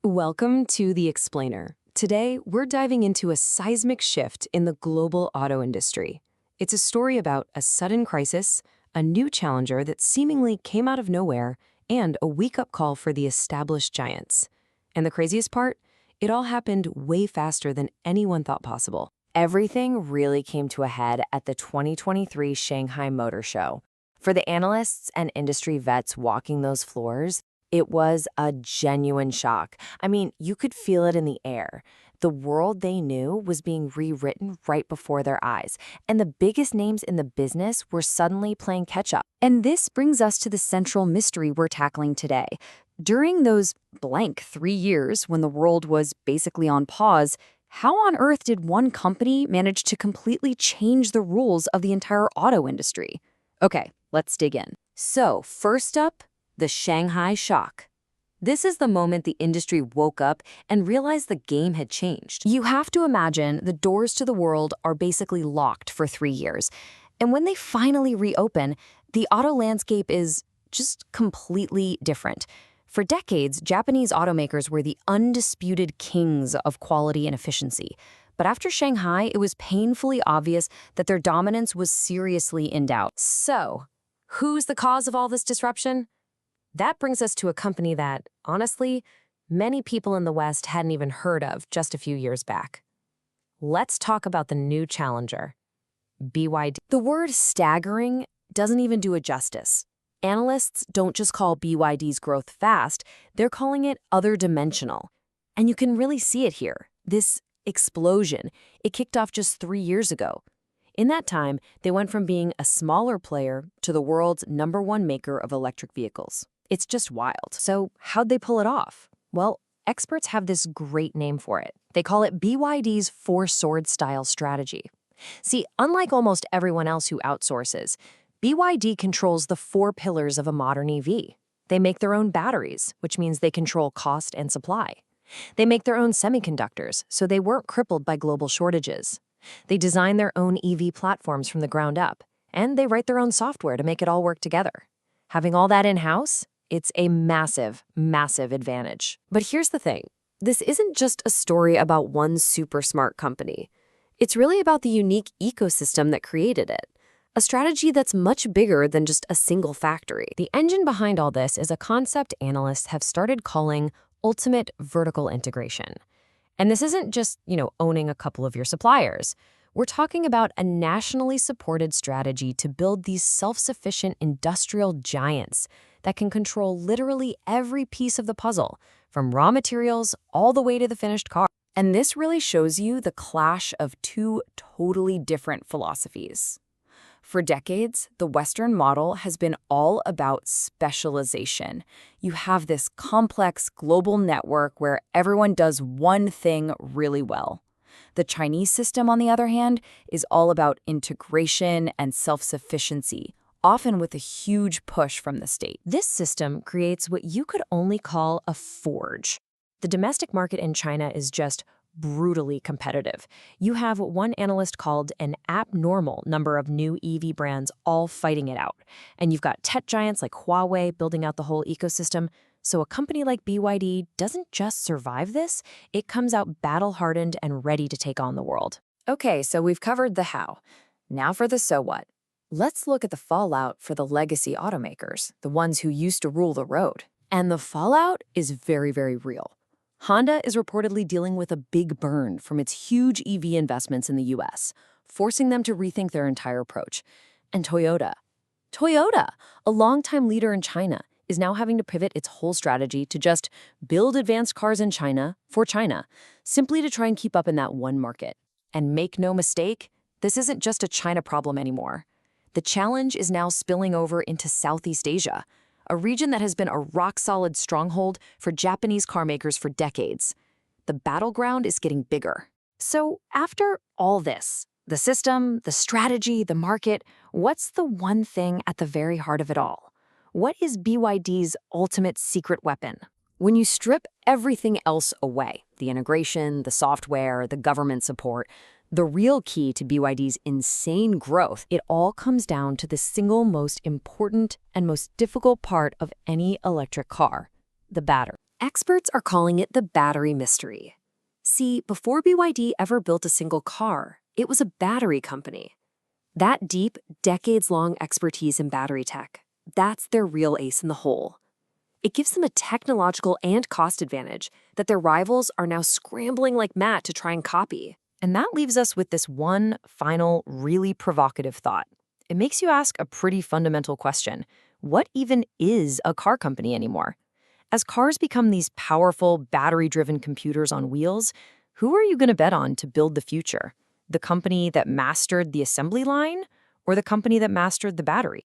Welcome to The Explainer. Today, we're diving into a seismic shift in the global auto industry. It's a story about a sudden crisis, a new challenger that seemingly came out of nowhere, and a wake-up call for the established giants. And the craziest part? It all happened way faster than anyone thought possible. Everything really came to a head at the 2023 Shanghai Motor Show. For the analysts and industry vets walking those floors, it was a genuine shock. I mean, you could feel it in the air. The world they knew was being rewritten right before their eyes, and the biggest names in the business were suddenly playing catch-up. And this brings us to the central mystery we're tackling today. During those blank 3 years when the world was basically on pause, how on earth did one company manage to completely change the rules of the entire auto industry? Okay, let's dig in. So, first up, the Shanghai shock. This is the moment the industry woke up and realized the game had changed. You have to imagine the doors to the world are basically locked for 3 years. And when they finally reopen, the auto landscape is just completely different. For decades, Japanese automakers were the undisputed kings of quality and efficiency. But after Shanghai, it was painfully obvious that their dominance was seriously in doubt. So, who's the cause of all this disruption? That brings us to a company that, honestly, many people in the West hadn't even heard of just a few years back. Let's talk about the new challenger, BYD. The word staggering doesn't even do it justice. Analysts don't just call BYD's growth fast, they're calling it other-dimensional. And you can really see it here, this explosion. It kicked off just 3 years ago. In that time, they went from being a smaller player to the world's #1 maker of electric vehicles. It's just wild. So how'd they pull it off? Well, experts have this great name for it. They call it BYD's four-sword-style strategy. See, unlike almost everyone else who outsources, BYD controls the 4 pillars of a modern EV. They make their own batteries, which means they control cost and supply. They make their own semiconductors, so they weren't crippled by global shortages. They design their own EV platforms from the ground up, and they write their own software to make it all work together. Having all that in-house, it's a massive, massive advantage. But here's the thing. This isn't just a story about one super smart company. It's really about the unique ecosystem that created it. A strategy that's much bigger than just a single factory. The engine behind all this is a concept analysts have started calling ultimate vertical integration. And this isn't just, owning a couple of your suppliers. We're talking about a nationally supported strategy to build these self-sufficient industrial giants that can control literally every piece of the puzzle, from raw materials all the way to the finished car. And this really shows you the clash of 2 totally different philosophies. For decades, the Western model has been all about specialization. You have this complex global network where everyone does one thing really well. The Chinese system, on the other hand, is all about integration and self-sufficiency, often with a huge push from the state. This system creates what you could only call a forge. The domestic market in China is just brutally competitive. You have what one analyst called an abnormal number of new EV brands all fighting it out. And you've got tech giants like Huawei building out the whole ecosystem. So a company like BYD doesn't just survive this, it comes out battle-hardened and ready to take on the world. Okay, so we've covered the how. Now for the so what. Let's look at the fallout for the legacy automakers, the ones who used to rule the road. And the fallout is very, very real. Honda is reportedly dealing with a big burn from its huge EV investments in the US, forcing them to rethink their entire approach. And Toyota, a longtime leader in China, is now having to pivot its whole strategy to just build advanced cars in China for China, simply to try and keep up in that one market. And make no mistake, this isn't just a China problem anymore. The challenge is now spilling over into Southeast Asia, a region that has been a rock-solid stronghold for Japanese carmakers for decades. The battleground is getting bigger. So after all this, the system, the strategy, the market, what's the one thing at the very heart of it all? What is BYD's ultimate secret weapon? When you strip everything else away, the integration, the software, the government support, the real key to BYD's insane growth, it all comes down to the single most important and most difficult part of any electric car, the battery. Experts are calling it the battery mystery. See, before BYD ever built a single car, it was a battery company. That deep, decades-long expertise in battery tech, that's their real ace in the hole. It gives them a technological and cost advantage that their rivals are now scrambling like mad to try and copy. And that leaves us with this one final, really provocative thought. It makes you ask a pretty fundamental question. What even is a car company anymore? As cars become these powerful, battery-driven computers on wheels, who are you going to bet on to build the future? The company that mastered the assembly line or the company that mastered the battery?